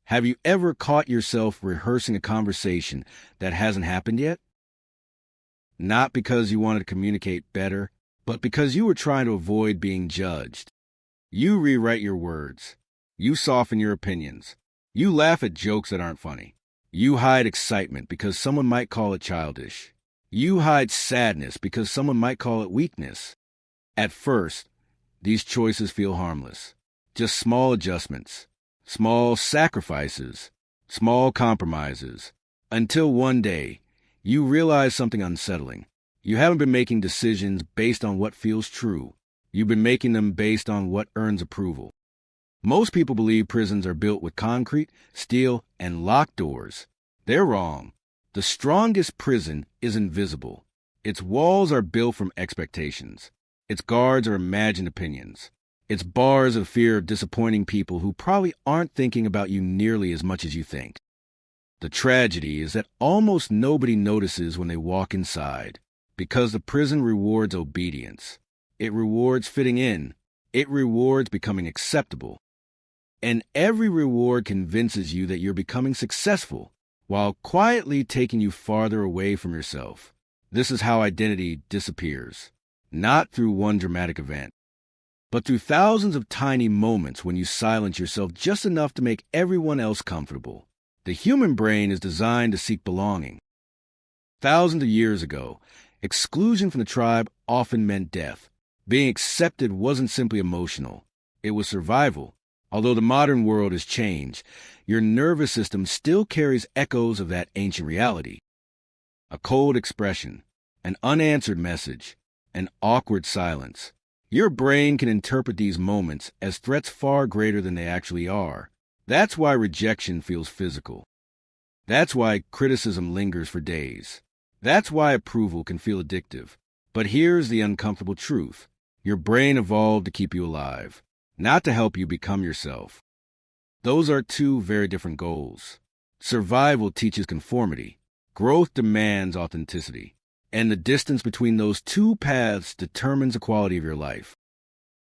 Have you ever caught yourself rehearsing a conversation that hasn't happened yet? Not because you wanted to communicate better, but because you were trying to avoid being judged. You rewrite your words. You soften your opinions. You laugh at jokes that aren't funny. You hide excitement because someone might call it childish. You hide sadness because someone might call it weakness. At first, these choices feel harmless. Just small adjustments, small sacrifices, small compromises, until one day, you realize something unsettling. You haven't been making decisions based on what feels true. You've been making them based on what earns approval. Most people believe prisons are built with concrete, steel, and locked doors. They're wrong. The strongest prison is invisible. Its walls are built from expectations. Its guards are imagined opinions. Its bars of fear of disappointing people who probably aren't thinking about you nearly as much as you think. The tragedy is that almost nobody notices when they walk inside, because the prison rewards obedience. It rewards fitting in. It rewards becoming acceptable. And every reward convinces you that you're becoming successful, while quietly taking you farther away from yourself. This is how identity disappears. Not through one dramatic event, but through thousands of tiny moments when you silence yourself just enough to make everyone else comfortable. The human brain is designed to seek belonging. Thousands of years ago, exclusion from the tribe often meant death. Being accepted wasn't simply emotional. It was survival. Although the modern world has changed, your nervous system still carries echoes of that ancient reality. A cold expression, an unanswered message, an awkward silence. Your brain can interpret these moments as threats far greater than they actually are. That's why rejection feels physical. That's why criticism lingers for days. That's why approval can feel addictive. But here's the uncomfortable truth. Your brain evolved to keep you alive, not to help you become yourself. Those are two very different goals. Survival teaches conformity. Growth demands authenticity. And the distance between those two paths determines the quality of your life.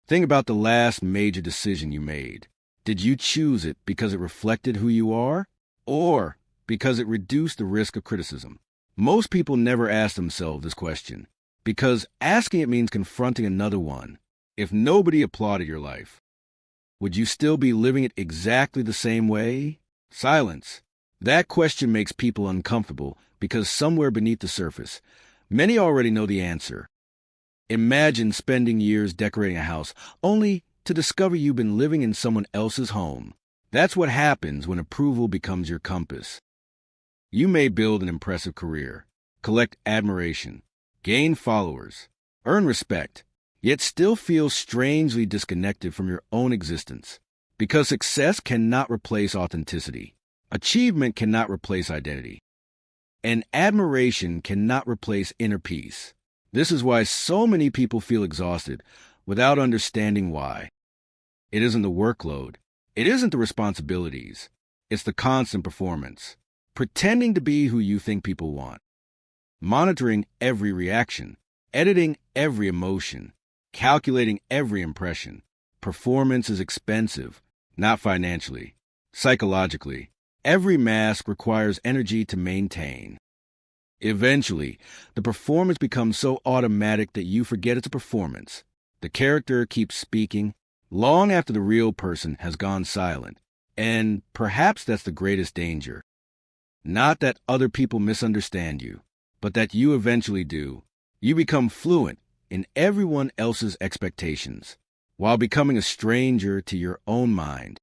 Think about the last major decision you made. Did you choose it because it reflected who you are, or because it reduced the risk of criticism? Most people never ask themselves this question, because asking it means confronting another one. If nobody applauded your life, would you still be living it exactly the same way? Silence. That question makes people uncomfortable because somewhere beneath the surface, many already know the answer. Imagine spending years decorating a house only to discover you've been living in someone else's home. That's what happens when approval becomes your compass. You may build an impressive career, collect admiration, gain followers, earn respect, yet still feel strangely disconnected from your own existence. Because success cannot replace authenticity. Achievement cannot replace identity. And admiration cannot replace inner peace. This is why so many people feel exhausted without understanding why. It isn't the workload. It isn't the responsibilities. It's the constant performance. Pretending to be who you think people want. Monitoring every reaction. Editing every emotion. Calculating every impression. Performance is expensive, not financially. Psychologically, every mask requires energy to maintain. Eventually, the performance becomes so automatic that you forget it's a performance. The character keeps speaking long after the real person has gone silent. And perhaps that's the greatest danger. Not that other people misunderstand you, but that you eventually do. You become fluent in everyone else's expectations, while becoming a stranger to your own mind.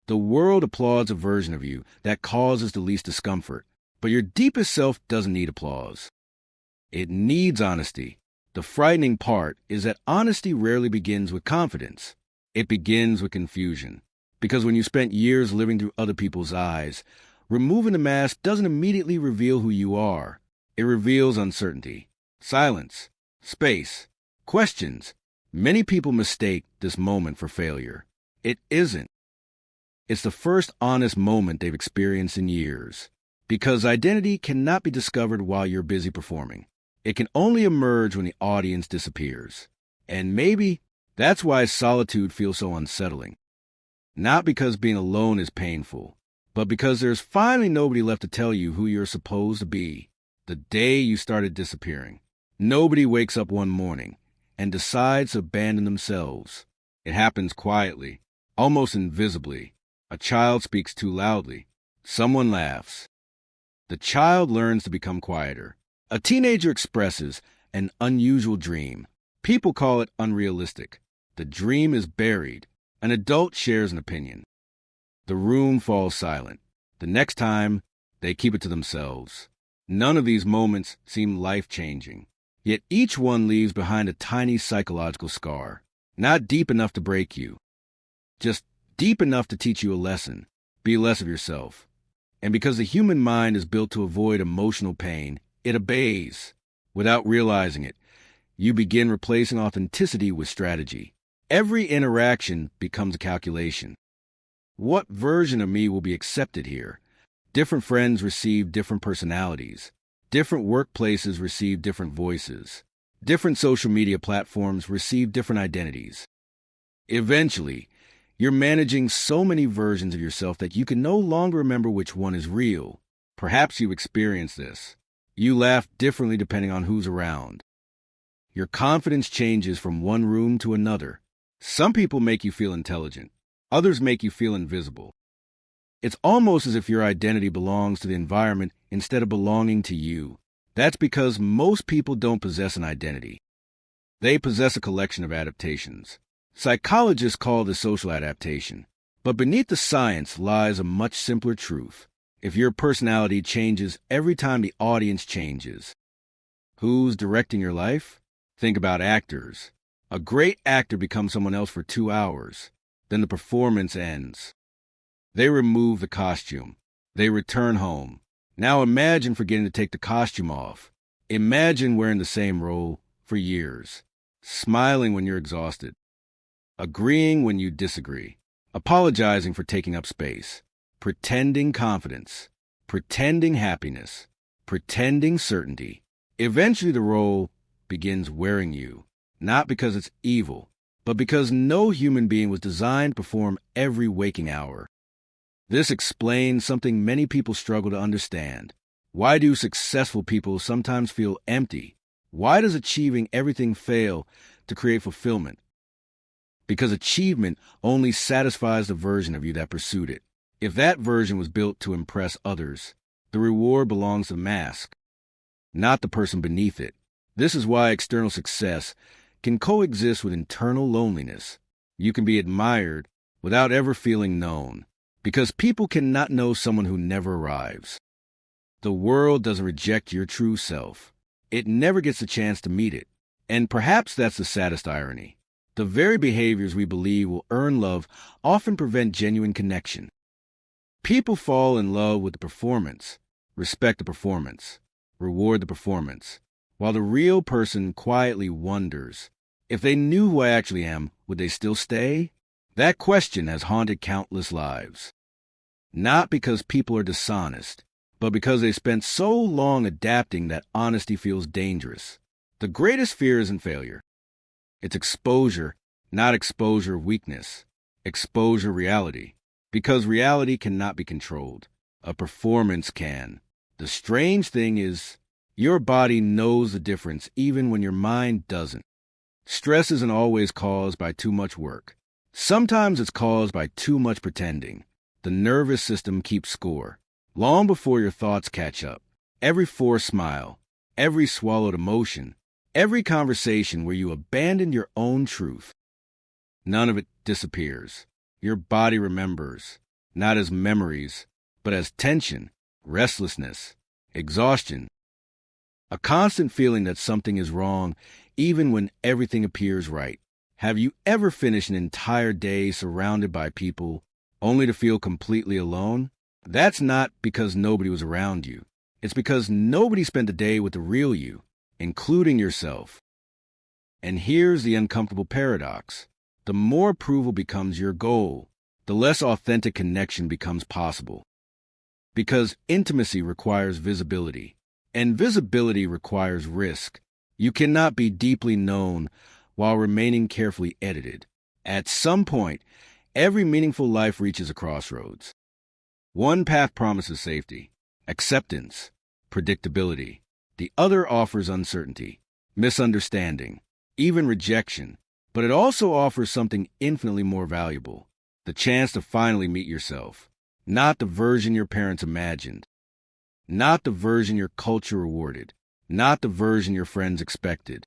The world applauds a version of you that causes the least discomfort, but your deepest self doesn't need applause. It needs honesty. The frightening part is that honesty rarely begins with confidence. It begins with confusion. Because when you spent years living through other people's eyes, removing the mask doesn't immediately reveal who you are. It reveals uncertainty, silence, space, questions. Many people mistake this moment for failure. It isn't. It's the first honest moment they've experienced in years. Because identity cannot be discovered while you're busy performing. It can only emerge when the audience disappears. And maybe that's why solitude feels so unsettling. Not because being alone is painful, but because there's finally nobody left to tell you who you're supposed to be. The day you started disappearing. Nobody wakes up one morning and decides to abandon themselves. It happens quietly, almost invisibly. A child speaks too loudly. Someone laughs. The child learns to become quieter. A teenager expresses an unusual dream. People call it unrealistic. The dream is buried. An adult shares an opinion. The room falls silent. The next time, they keep it to themselves. None of these moments seem life-changing. Yet each one leaves behind a tiny psychological scar. Not deep enough to break you. Just deep enough to teach you a lesson. Be less of yourself. And because the human mind is built to avoid emotional pain, it obeys. Without realizing it, you begin replacing authenticity with strategy. Every interaction becomes a calculation. What version of me will be accepted here? Different friends receive different personalities. Different workplaces receive different voices. Different social media platforms receive different identities. Eventually, you're managing so many versions of yourself that you can no longer remember which one is real. Perhaps you've experienced this. You laugh differently depending on who's around. Your confidence changes from one room to another. Some people make you feel intelligent. Others make you feel invisible. It's almost as if your identity belongs to the environment instead of belonging to you. That's because most people don't possess an identity. They possess a collection of adaptations. Psychologists call this social adaptation. But beneath the science lies a much simpler truth. If your personality changes every time the audience changes, who's directing your life? Think about actors. A great actor becomes someone else for 2 hours. Then the performance ends. They remove the costume. They return home. Now imagine forgetting to take the costume off. Imagine wearing the same role for years. Smiling when you're exhausted. Agreeing when you disagree. Apologizing for taking up space. Pretending confidence. Pretending happiness. Pretending certainty. Eventually the role begins wearing you. Not because it's evil, but because no human being was designed to perform every waking hour. This explains something many people struggle to understand. Why do successful people sometimes feel empty? Why does achieving everything fail to create fulfillment? Because achievement only satisfies the version of you that pursued it. If that version was built to impress others, the reward belongs to the mask, not the person beneath it. This is why external success can coexist with internal loneliness. You can be admired without ever feeling known, because people cannot know someone who never arrives. The world doesn't reject your true self. It never gets a chance to meet it. And perhaps that's the saddest irony. The very behaviors we believe will earn love often prevent genuine connection. People fall in love with the performance, respect the performance, reward the performance, while the real person quietly wonders, if they knew who I actually am, would they still stay? That question has haunted countless lives. Not because people are dishonest, but because they spent so long adapting that honesty feels dangerous. The greatest fear isn't failure. It's exposure, not exposure of weakness. Exposure reality. Because reality cannot be controlled. A performance can. The strange thing is, your body knows the difference even when your mind doesn't. Stress isn't always caused by too much work. Sometimes it's caused by too much pretending. The nervous system keeps score. Long before your thoughts catch up. Every forced smile, every swallowed emotion, every conversation where you abandon your own truth. None of it disappears. Your body remembers, not as memories, but as tension, restlessness, exhaustion. A constant feeling that something is wrong even when everything appears right. Have you ever finished an entire day surrounded by people only to feel completely alone? That's not because nobody was around you. It's because nobody spent the day with the real you, including yourself. And here's the uncomfortable paradox. The more approval becomes your goal, the less authentic connection becomes possible. Because intimacy requires visibility, and visibility requires risk. You cannot be deeply known while remaining carefully edited. At some point, every meaningful life reaches a crossroads. One path promises safety, acceptance, predictability. The other offers uncertainty, misunderstanding, even rejection. But it also offers something infinitely more valuable, the chance to finally meet yourself. Not the version your parents imagined, not the version your culture rewarded, not the version your friends expected.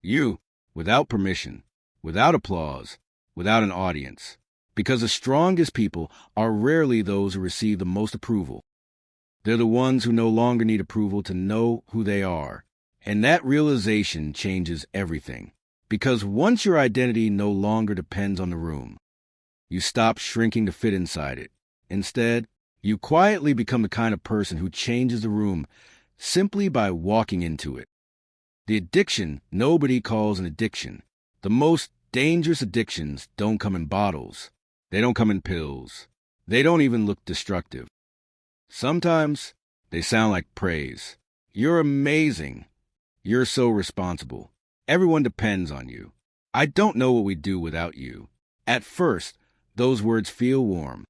You, without permission, without applause, without an audience. Because the strongest people are rarely those who receive the most approval. They're the ones who no longer need approval to know who they are. And that realization changes everything. Because once your identity no longer depends on the room, you stop shrinking to fit inside it. Instead, you quietly become the kind of person who changes the room simply by walking into it. The addiction nobody calls an addiction. The most dangerous addictions don't come in bottles. They don't come in pills. They don't even look destructive. Sometimes they sound like praise. You're amazing. You're so responsible. Everyone depends on you. I don't know what we'd do without you. At first, those words feel warm.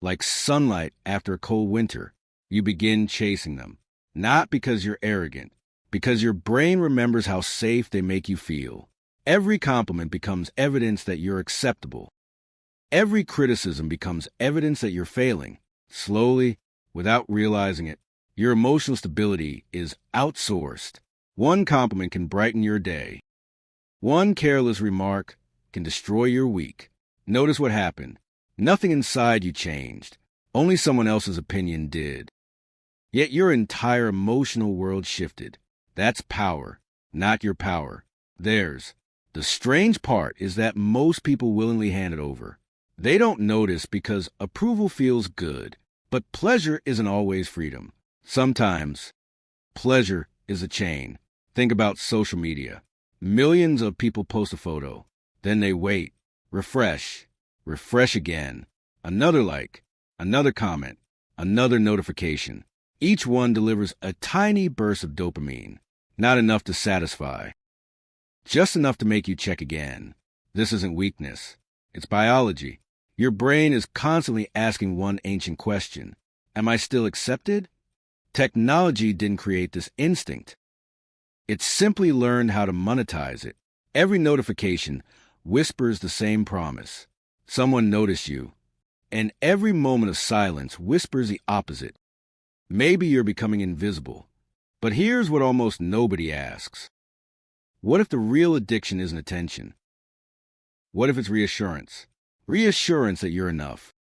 Like sunlight after a cold winter, you begin chasing them. Not because you're arrogant, because your brain remembers how safe they make you feel. Every compliment becomes evidence that you're acceptable. Every criticism becomes evidence that you're failing. Slowly, without realizing it, your emotional stability is outsourced. One compliment can brighten your day. One careless remark can destroy your week. Notice what happened. Nothing inside you changed. Only someone else's opinion did. Yet your entire emotional world shifted. That's power, not your power. Theirs. The strange part is that most people willingly hand it over. They don't notice because approval feels good, but pleasure isn't always freedom. Sometimes, pleasure is a chain. Think about social media. Millions of people post a photo. Then they wait, refresh again. Another like, another comment, another notification. Each one delivers a tiny burst of dopamine. Not enough to satisfy. Just enough to make you check again. This isn't weakness. It's biology. Your brain is constantly asking one ancient question. Am I still accepted? Technology didn't create this instinct. It simply learned how to monetize it. Every notification whispers the same promise. Someone noticed you. And every moment of silence whispers the opposite. Maybe you're becoming invisible. But here's what almost nobody asks. What if the real addiction isn't attention? What if it's reassurance? Reassurance that you're enough.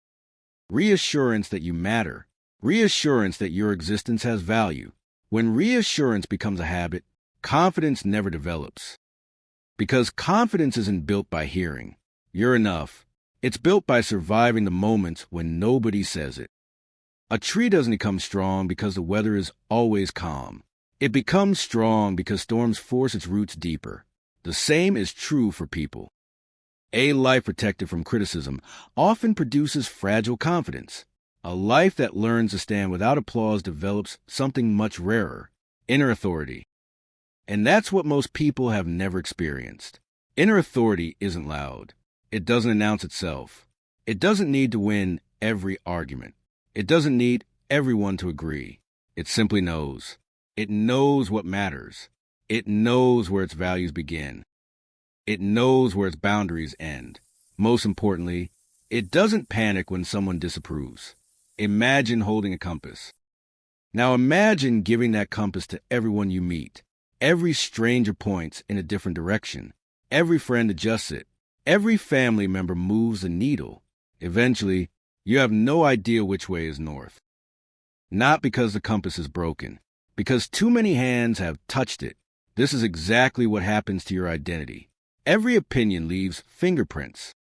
Reassurance that you matter. Reassurance that your existence has value. When reassurance becomes a habit, confidence never develops. Because confidence isn't built by hearing, "You're enough." It's built by surviving the moments when nobody says it. A tree doesn't become strong because the weather is always calm. It becomes strong because storms force its roots deeper. The same is true for people. A life protected from criticism often produces fragile confidence. A life that learns to stand without applause develops something much rarer, inner authority. And that's what most people have never experienced. Inner authority isn't loud. It doesn't announce itself. It doesn't need to win every argument. It doesn't need everyone to agree. It simply knows. It knows what matters. It knows where its values begin. It knows where its boundaries end. Most importantly, it doesn't panic when someone disapproves. Imagine holding a compass. Now imagine giving that compass to everyone you meet. Every stranger points in a different direction. Every friend adjusts it. Every family member moves the needle. Eventually, you have no idea which way is north. Not because the compass is broken, because too many hands have touched it. This is exactly what happens to your identity. Every opinion leaves fingerprints.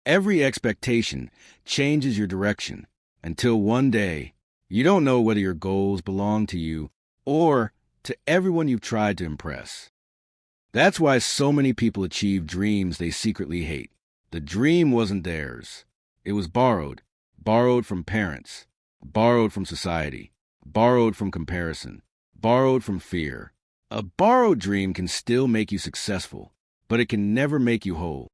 Every expectation changes your direction until one day you don't know whether your goals belong to you or to everyone you've tried to impress. That's why so many people achieve dreams they secretly hate. The dream wasn't theirs. It was borrowed from parents, borrowed from society, borrowed from comparison, borrowed from fear. A borrowed dream can still make you successful, but it can never make you whole.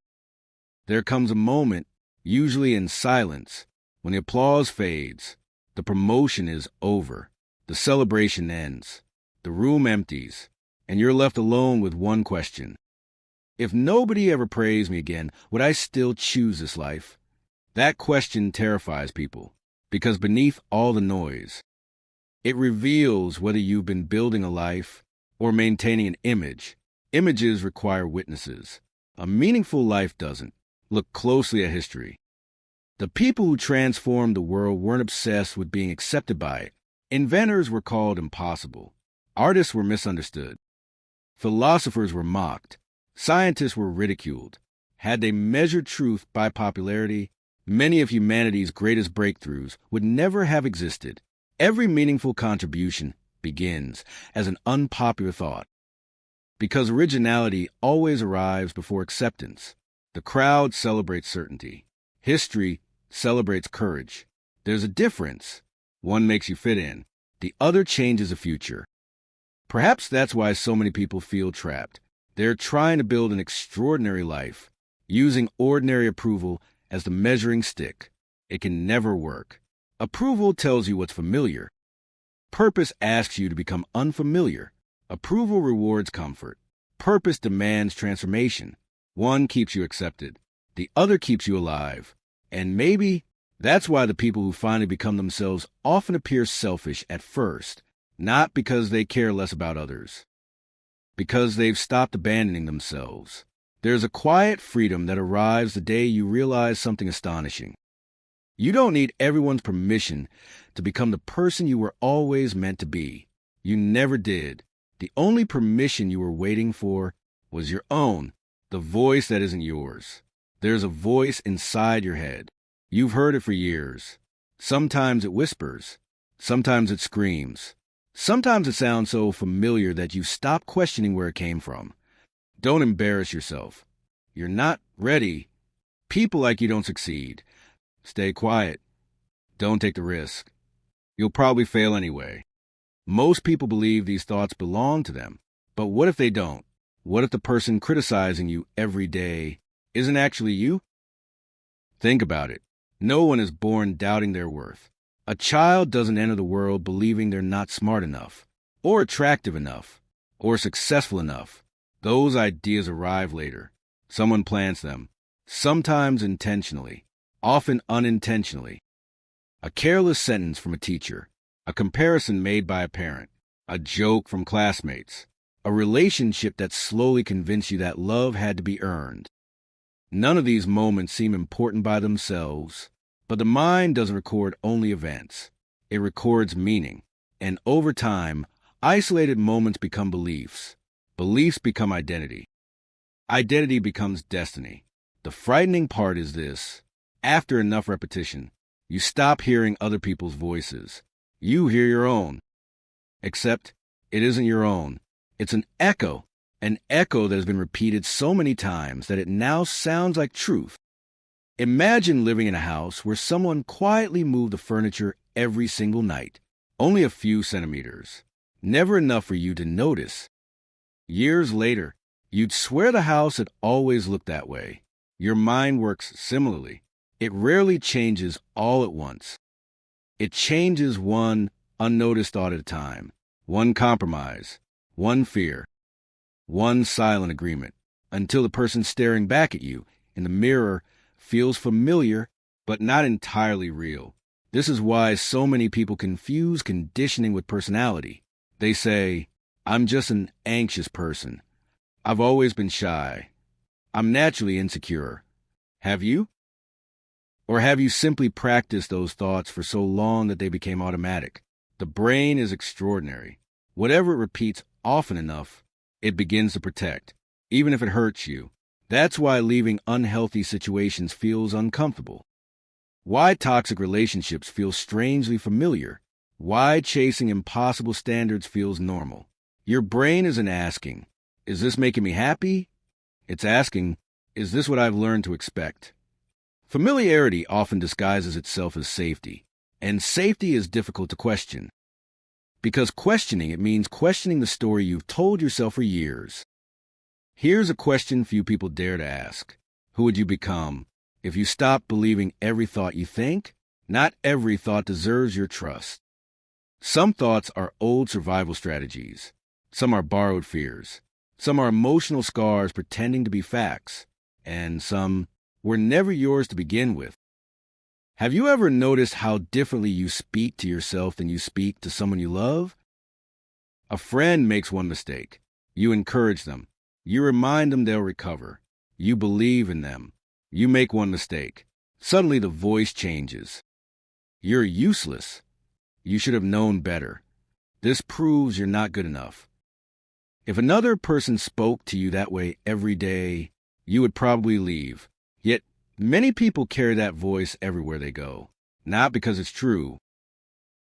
There comes a moment, usually in silence, when the applause fades, The promotion is over. The celebration ends. The room empties. And you're left alone with one question. If nobody ever praised me again, would I still choose this life? That question terrifies people, because beneath all the noise, it reveals whether you've been building a life or maintaining an image. Images require witnesses. A meaningful life doesn't. Look closely at history. The people who transformed the world weren't obsessed with being accepted by it. Inventors were called impossible. Artists were misunderstood. Philosophers were mocked. Scientists were ridiculed. Had they measured truth by popularity, many of humanity's greatest breakthroughs would never have existed. Every meaningful contribution begins as an unpopular thought. Because originality always arrives before acceptance. The crowd celebrates certainty. History celebrates courage. There's a difference. One makes you fit in. The other changes the future. Perhaps that's why so many people feel trapped. They're trying to build an extraordinary life, using ordinary approval as the measuring stick. It can never work. Approval tells you what's familiar. Purpose asks you to become unfamiliar. Approval rewards comfort. Purpose demands transformation. One keeps you accepted. The other keeps you alive. And maybe that's why the people who finally become themselves often appear selfish at first, not because they care less about others, because they've stopped abandoning themselves. There's a quiet freedom that arrives the day you realize something astonishing. You don't need everyone's permission to become the person you were always meant to be. You never did. The only permission you were waiting for was your own, the voice that isn't yours. There's a voice inside your head. You've heard it for years. Sometimes it whispers. Sometimes it screams. Sometimes it sounds so familiar that you stop questioning where it came from. Don't embarrass yourself. You're not ready. People like you don't succeed. Stay quiet. Don't take the risk. You'll probably fail anyway. Most people believe these thoughts belong to them. But what if they don't? What if the person criticizing you every day isn't actually you? Think about it. No one is born doubting their worth. A child doesn't enter the world believing they're not smart enough, or attractive enough, or successful enough. Those ideas arrive later. Someone plants them, sometimes intentionally, often unintentionally. A careless sentence from a teacher, a comparison made by a parent, a joke from classmates, a relationship that slowly convinced you that love had to be earned. None of these moments seem important by themselves, but the mind doesn't record only events. It records meaning. And over time, isolated moments become beliefs. Beliefs become identity. Identity becomes destiny. The frightening part is this. After enough repetition, you stop hearing other people's voices. You hear your own. Except it isn't your own. It's an echo that has been repeated so many times that it now sounds like truth. Imagine living in a house where someone quietly moved the furniture every single night, only a few centimeters, never enough for you to notice. Years later, you'd swear the house had always looked that way. Your mind works similarly. It rarely changes all at once. It changes one unnoticed thought at a time, one compromise, one fear, one silent agreement, until the person staring back at you in the mirror feels familiar but not entirely real. This is why so many people confuse conditioning with personality. They say, I'm just an anxious person. I've always been shy. I'm naturally insecure. Have you? Or have you simply practiced those thoughts for so long that they became automatic? The brain is extraordinary. Whatever it repeats often enough, it begins to protect, even if it hurts you. That's why leaving unhealthy situations feels uncomfortable. Why toxic relationships feel strangely familiar. Why chasing impossible standards feels normal. Your brain isn't asking, is this making me happy? It's asking, is this what I've learned to expect? Familiarity often disguises itself as safety, and safety is difficult to question. Because questioning it means questioning the story you've told yourself for years. Here's a question few people dare to ask. Who would you become if you stopped believing every thought you think? Not every thought deserves your trust. Some thoughts are old survival strategies. Some are borrowed fears. Some are emotional scars pretending to be facts. And some were never yours to begin with. Have you ever noticed how differently you speak to yourself than you speak to someone you love? A friend makes one mistake. You encourage them. You remind them they'll recover. You believe in them. You make one mistake. Suddenly the voice changes. You're useless. You should have known better. This proves you're not good enough. If another person spoke to you that way every day, you would probably leave. Yet, many people carry that voice everywhere they go. Not because it's true,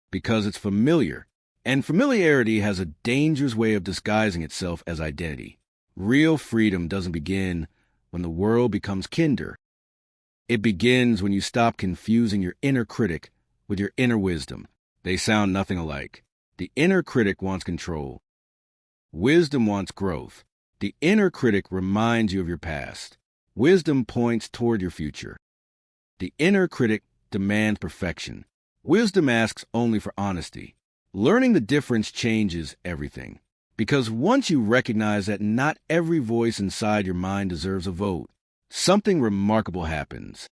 because it's familiar. And familiarity has a dangerous way of disguising itself as identity. Real freedom doesn't begin when the world becomes kinder. It begins when you stop confusing your inner critic with your inner wisdom. They sound nothing alike. The inner critic wants control. Wisdom wants growth. The inner critic reminds you of your past. Wisdom points toward your future. The inner critic demands perfection. Wisdom asks only for honesty. Learning the difference changes everything. Because once you recognize that not every voice inside your mind deserves a vote, something remarkable happens.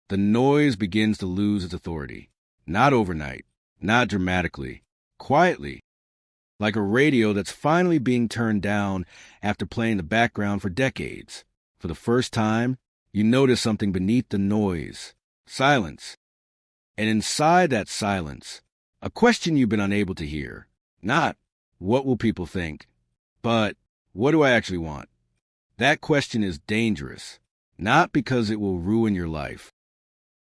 The noise begins to lose its authority. Not overnight, not dramatically, quietly, like a radio that's finally being turned down after playing the background for decades. For the first time, you notice something beneath the noise. Silence. And inside that silence, a question you've been unable to hear. Not, what will people think? But, what do I actually want? That question is dangerous. Not because it will ruin your life.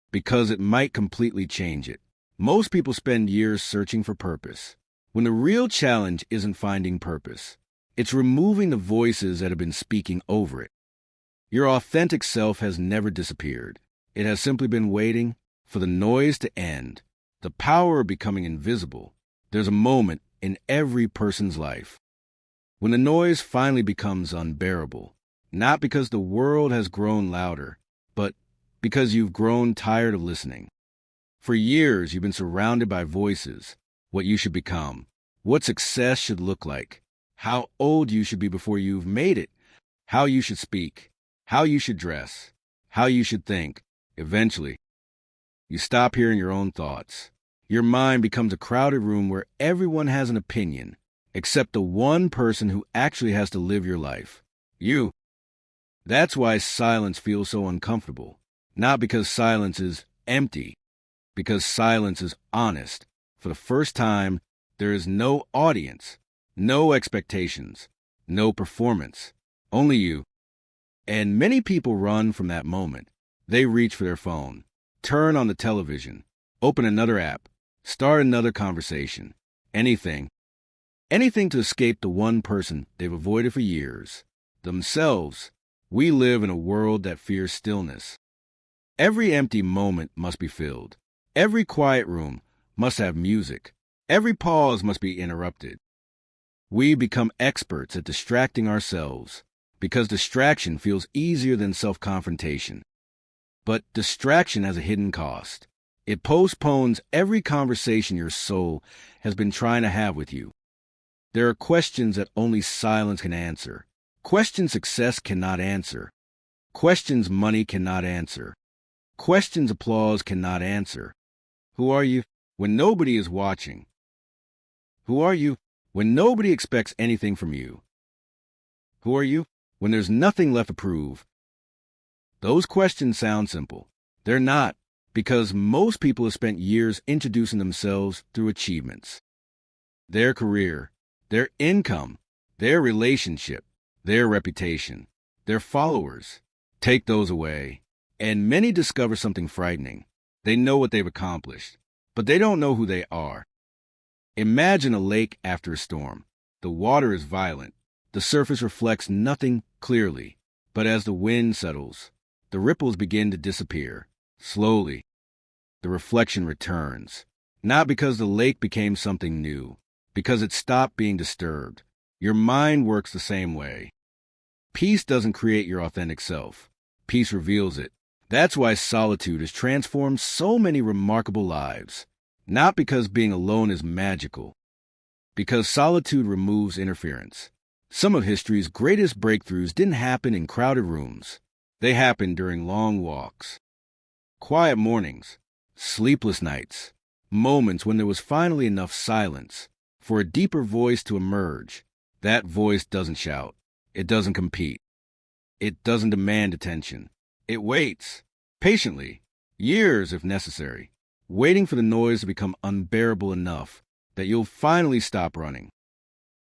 Because it might completely change it. Most people spend years searching for purpose. When the real challenge isn't finding purpose, it's removing the voices that have been speaking over it. Your authentic self has never disappeared. It has simply been waiting for the noise to end. The power of becoming invisible. There's a moment in every person's life when the noise finally becomes unbearable, not because the world has grown louder, but because you've grown tired of listening. For years, you've been surrounded by voices, what you should become, what success should look like, how old you should be before you've made it, how you should speak, how you should dress, how you should think. Eventually, you stop hearing your own thoughts. Your mind becomes a crowded room where everyone has an opinion, except the one person who actually has to live your life. You. That's why silence feels so uncomfortable. Not because silence is empty, because silence is honest. For the first time, there is no audience, no expectations, no performance, only you. And many people run from that moment. They reach for their phone, turn on the television, open another app, start another conversation, anything to escape the one person they've avoided for years, themselves. We live in a world that fears stillness. Every empty moment must be filled. Every quiet room must have music. Every pause must be interrupted. We become experts at distracting ourselves because distraction feels easier than self-confrontation. But distraction has a hidden cost. It postpones every conversation your soul has been trying to have with you. There are questions that only silence can answer. Questions success cannot answer. Questions money cannot answer. Questions applause cannot answer. Who are you when nobody is watching? Who are you when nobody expects anything from you? Who are you when there's nothing left to prove? Those questions sound simple. They're not, because most people have spent years introducing themselves through achievements. Their career, their income, their relationship, their reputation, their followers. Take those away, and many discover something frightening. They know what they've accomplished, but they don't know who they are. Imagine a lake after a storm. The water is violent. The surface reflects nothing clearly, but as the wind settles, the ripples begin to disappear. Slowly, the reflection returns, not because the lake became something new, because it stopped being disturbed. Your mind works the same way. Peace doesn't create your authentic self. Peace reveals it. That's why solitude has transformed so many remarkable lives. Not because being alone is magical, because solitude removes interference. Some of history's greatest breakthroughs didn't happen in crowded rooms. They happened during long walks, quiet mornings, sleepless nights, moments when there was finally enough silence for a deeper voice to emerge. That voice doesn't shout. It doesn't compete. It doesn't demand attention. It waits, patiently, years if necessary, waiting for the noise to become unbearable enough that you'll finally stop running.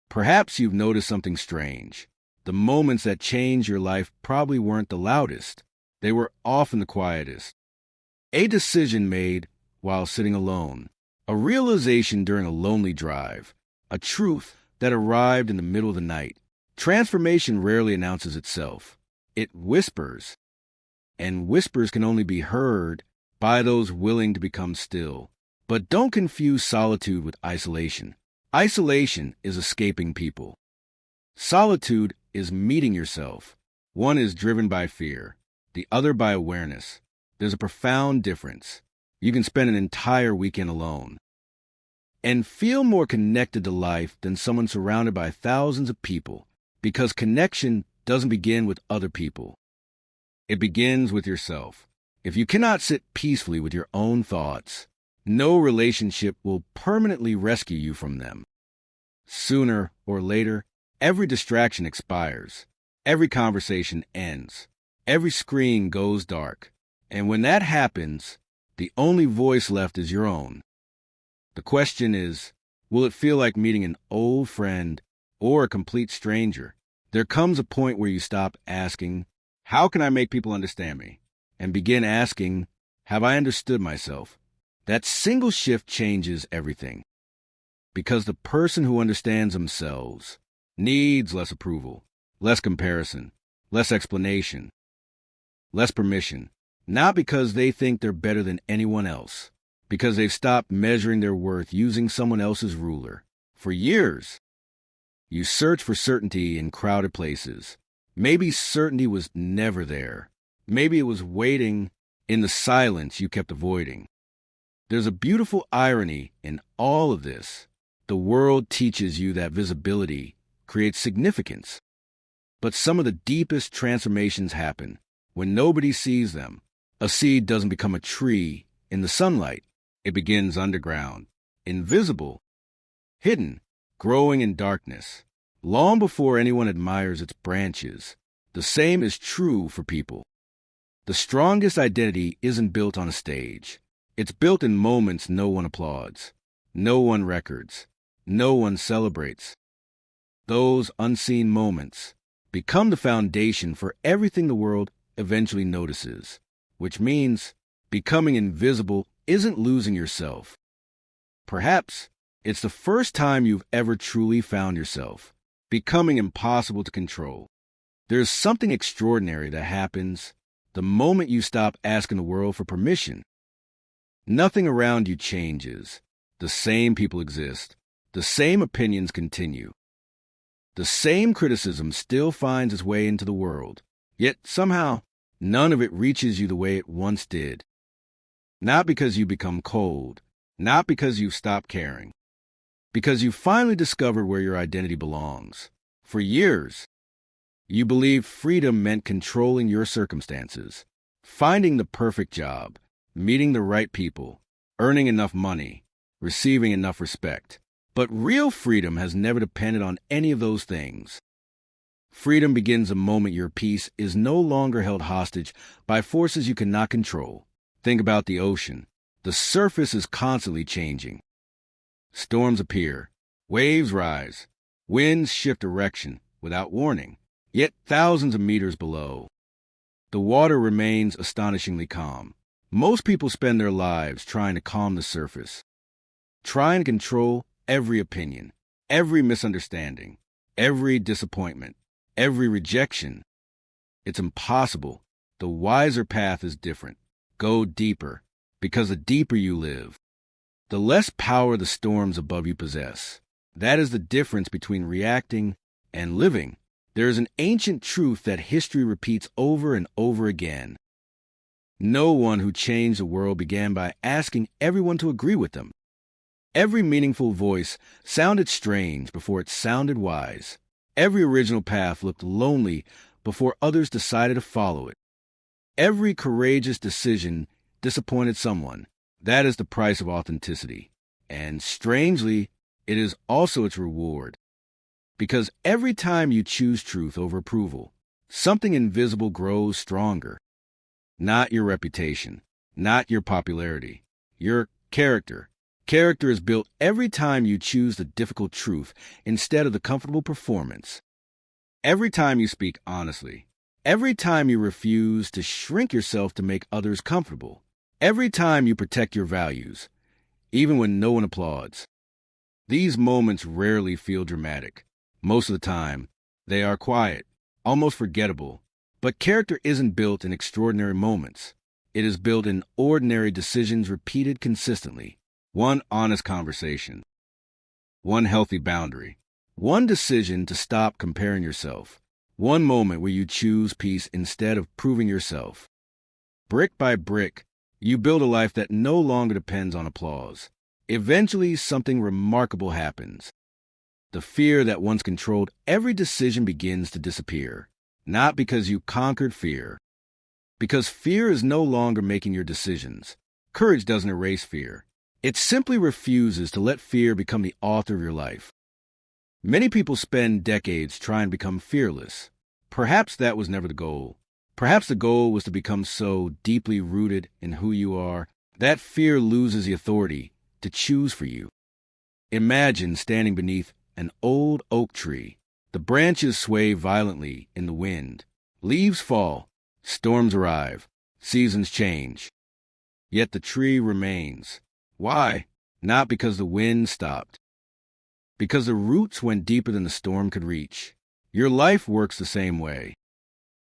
Perhaps you've noticed something strange. The moments that changed your life probably weren't the loudest. They were often the quietest. A decision made while sitting alone. A realization during a lonely drive. A truth that arrived in the middle of the night. Transformation rarely announces itself. It whispers. And whispers can only be heard by those willing to become still. But don't confuse solitude with isolation. Isolation is escaping people. Solitude is meeting yourself. One is driven by fear, the other by awareness. There's a profound difference. You can spend an entire weekend alone and feel more connected to life than someone surrounded by thousands of people, because connection doesn't begin with other people. It begins with yourself. If you cannot sit peacefully with your own thoughts, no relationship will permanently rescue you from them. Sooner or later, every distraction expires. Every conversation ends. Every screen goes dark. And when that happens, the only voice left is your own. The question is, will it feel like meeting an old friend or a complete stranger? There comes a point where you stop asking, how can I make people understand me? And begin asking, have I understood myself? That single shift changes everything. Because the person who understands themselves needs less approval, less comparison, less explanation, less permission. Not because they think they're better than anyone else, because they've stopped measuring their worth using someone else's ruler. For years, you search for certainty in crowded places. Maybe certainty was never there. Maybe it was waiting in the silence you kept avoiding. There's a beautiful irony in all of this. The world teaches you that visibility creates significance. But some of the deepest transformations happen when nobody sees them. A seed doesn't become a tree in the sunlight. It begins underground, invisible, hidden, growing in darkness, long before anyone admires its branches. The same is true for people. The strongest identity isn't built on a stage. It's built in moments no one applauds, no one records, no one celebrates. Those unseen moments become the foundation for everything the world eventually notices, which means becoming invisible isn't losing yourself. Perhaps it's the first time you've ever truly found yourself, becoming impossible to control. There's something extraordinary that happens the moment you stop asking the world for permission. Nothing around you changes. The same people exist. The same opinions continue. The same criticism still finds its way into the world. Yet somehow, none of it reaches you the way it once did. Not because you become cold. Not because you've stopped caring. Because you finally discovered where your identity belongs. For years, you believed freedom meant controlling your circumstances, finding the perfect job, meeting the right people, earning enough money, receiving enough respect. But real freedom has never depended on any of those things. Freedom begins the moment your peace is no longer held hostage by forces you cannot control. Think about the ocean. The surface is constantly changing. Storms appear, waves rise, winds shift direction without warning. Yet thousands of meters below, the water remains astonishingly calm. Most people spend their lives trying to calm the surface, trying to control every opinion, every misunderstanding, every disappointment, every rejection. It's impossible. The wiser path is different. Go deeper, because the deeper you live, the less power the storms above you possess. That is the difference between reacting and living. There is an ancient truth that history repeats over and over again. No one who changed the world began by asking everyone to agree with them. Every meaningful voice sounded strange before it sounded wise. Every original path looked lonely before others decided to follow it. Every courageous decision disappointed someone. That is the price of authenticity. And strangely, it is also its reward. Because every time you choose truth over approval, something invisible grows stronger. Not your reputation, not your popularity, your character. Character is built every time you choose the difficult truth instead of the comfortable performance. Every time you speak honestly. Every time you refuse to shrink yourself to make others comfortable. Every time you protect your values, even when no one applauds. These moments rarely feel dramatic. Most of the time, they are quiet, almost forgettable. But character isn't built in extraordinary moments. It is built in ordinary decisions repeated consistently. One honest conversation. One healthy boundary. One decision to stop comparing yourself. One moment where you choose peace instead of proving yourself. Brick by brick, you build a life that no longer depends on applause. Eventually, something remarkable happens. The fear that once controlled every decision begins to disappear. Not because you conquered fear. Because fear is no longer making your decisions. Courage doesn't erase fear. It simply refuses to let fear become the author of your life. Many people spend decades trying to become fearless. Perhaps that was never the goal. Perhaps the goal was to become so deeply rooted in who you are that fear loses the authority to choose for you. Imagine standing beneath an old oak tree. The branches sway violently in the wind. Leaves fall. Storms arrive. Seasons change. Yet the tree remains. Why? Not because the wind stopped. Because the roots went deeper than the storm could reach. Your life works the same way.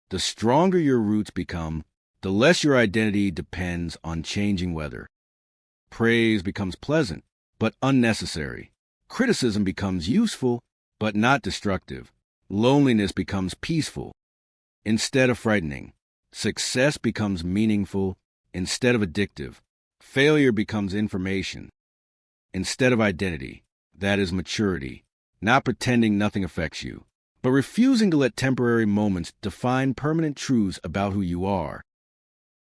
The stronger your roots become, the less your identity depends on changing weather. Praise becomes pleasant, but unnecessary. Criticism becomes useful, but not destructive. Loneliness becomes peaceful, instead of frightening. Success becomes meaningful, instead of addictive. Failure becomes information, instead of identity. That is maturity, not pretending nothing affects you, but refusing to let temporary moments define permanent truths about who you are.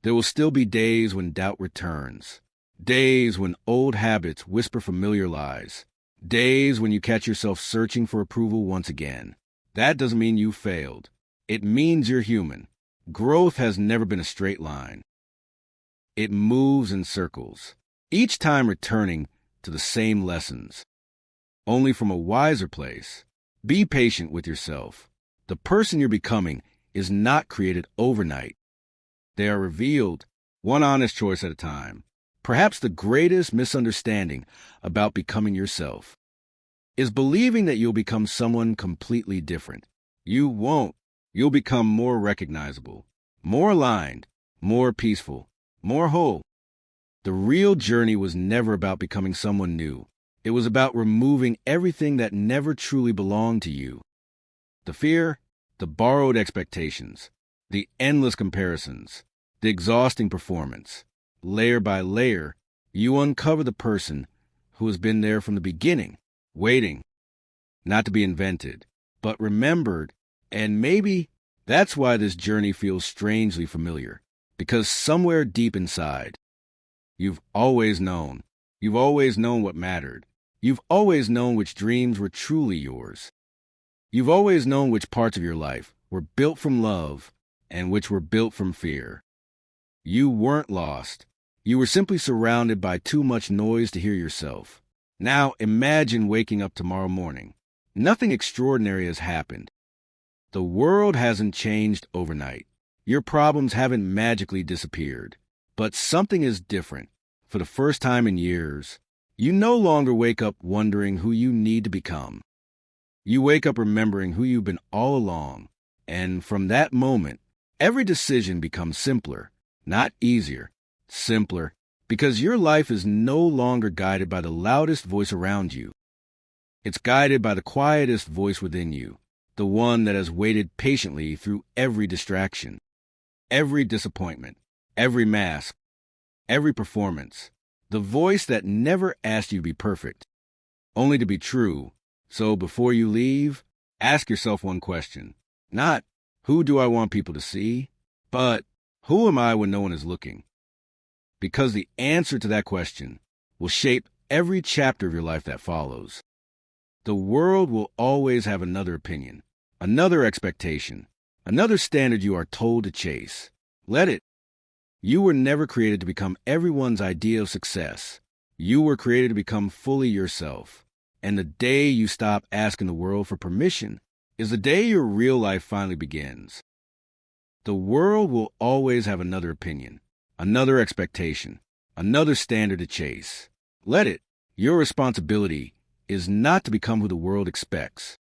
There will still be days when doubt returns, days when old habits whisper familiar lies, days when you catch yourself searching for approval once again. That doesn't mean you failed. It means you're human. Growth has never been a straight line. It moves in circles, each time returning to the same lessons, only from a wiser place. Be patient with yourself. The person you're becoming is not created overnight. They are revealed one honest choice at a time. Perhaps the greatest misunderstanding about becoming yourself is believing that you'll become someone completely different. You won't. You'll become more recognizable, more aligned, more peaceful, more whole. The real journey was never about becoming someone new. It was about removing everything that never truly belonged to you. The fear, the borrowed expectations, the endless comparisons, the exhausting performance. Layer by layer, you uncover the person who has been there from the beginning, waiting, not to be invented, but remembered. And maybe that's why this journey feels strangely familiar, because somewhere deep inside, you've always known. You've always known what mattered. You've always known which dreams were truly yours. You've always known which parts of your life were built from love and which were built from fear. You weren't lost. You were simply surrounded by too much noise to hear yourself. Now imagine waking up tomorrow morning. Nothing extraordinary has happened. The world hasn't changed overnight. Your problems haven't magically disappeared. But something is different. For the first time in years, you no longer wake up wondering who you need to become. You wake up remembering who you've been all along. And from that moment, every decision becomes simpler, not easier. Simpler, because your life is no longer guided by the loudest voice around you. It's guided by the quietest voice within you, the one that has waited patiently through every distraction, every disappointment, every mask, every performance, the voice that never asked you to be perfect, only to be true. So before you leave, ask yourself one question. Not, who do I want people to see? But, who am I when no one is looking? Because the answer to that question will shape every chapter of your life that follows. The world will always have another opinion, another expectation, another standard you are told to chase. Let it. You were never created to become everyone's idea of success. You were created to become fully yourself. And the day you stop asking the world for permission is the day your real life finally begins. The world will always have another opinion, another expectation, another standard to chase. Let it. Your responsibility is not to become who the world expects.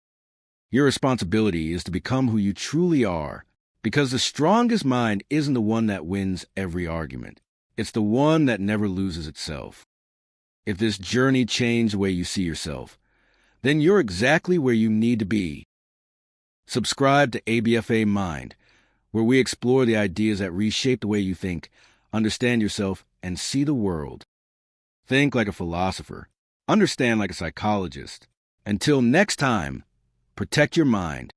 Your responsibility is to become who you truly are, because the strongest mind isn't the one that wins every argument. It's the one that never loses itself. If this journey changed the way you see yourself, then you're exactly where you need to be. Subscribe to ABFA Mind, where we explore the ideas that reshape the way you think, understand yourself, and see the world. Think like a philosopher. Understand like a psychologist. Until next time, protect your mind,